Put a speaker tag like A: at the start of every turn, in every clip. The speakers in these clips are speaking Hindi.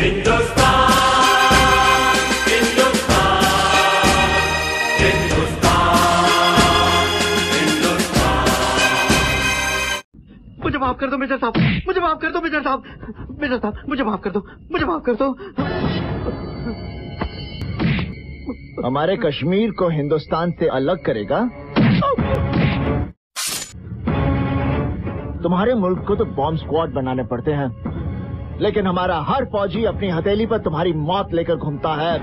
A: मुझे माफ कर दो मेजर साहब, मुझे माफ कर दो मेजर साहब, मेजर साहब मुझे माफ कर दो, मुझे माफ कर दो।
B: हमारे कश्मीर को हिंदुस्तान से अलग करेगा? तुम्हारे मुल्क को तो बॉम्ब स्क्वाड बनाने पड़ते हैं, लेकिन हमारा हर फौजी अपनी हथेली पर तुम्हारी मौत लेकर घूमता है।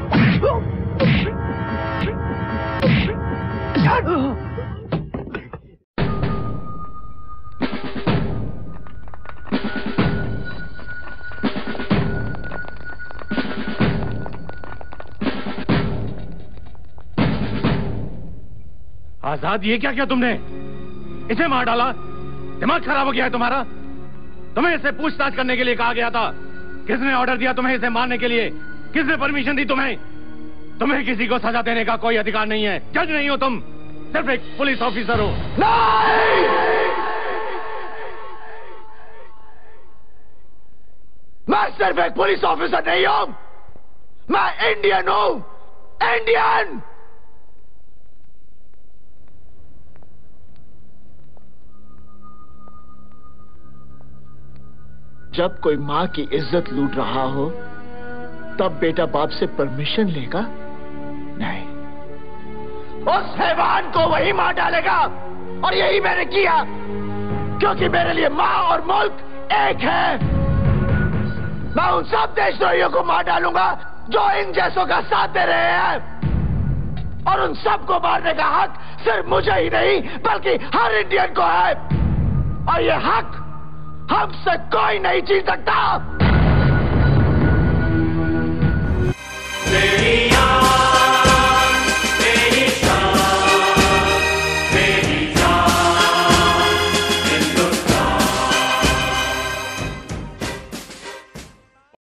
C: आजाद, ये क्या किया तुमने? इसे मार डाला? दिमाग खराब हो गया है तुम्हारा? तुम्हें इसे पूछताछ करने के लिए कहा गया था। किसने ऑर्डर दिया तुम्हें इसे मारने के लिए? किसने परमिशन दी तुम्हें? तुम्हें किसी को सजा देने का कोई अधिकार नहीं है। जज नहीं हो तुम, सिर्फ एक पुलिस ऑफिसर हो।
B: नहीं! मैं सिर्फ एक पुलिस ऑफिसर नहीं हूं, मैं इंडियन हूं, इंडियन। जब कोई माँ की इज्जत लूट रहा हो, तब बेटा बाप से परमिशन लेगा? नहीं, उस हैवान को वही मार डालेगा। और यही मैंने किया, क्योंकि मेरे लिए माँ और मुल्क एक है। मैं उन सब देशद्रोहियों को मार डालूंगा जो इन जैसों का साथ दे रहे हैं। और उन सब को मारने का हक सिर्फ मुझे ही नहीं, बल्कि हर इंडियन को है। और ये हक हमसे कोई नहीं छीन सकता।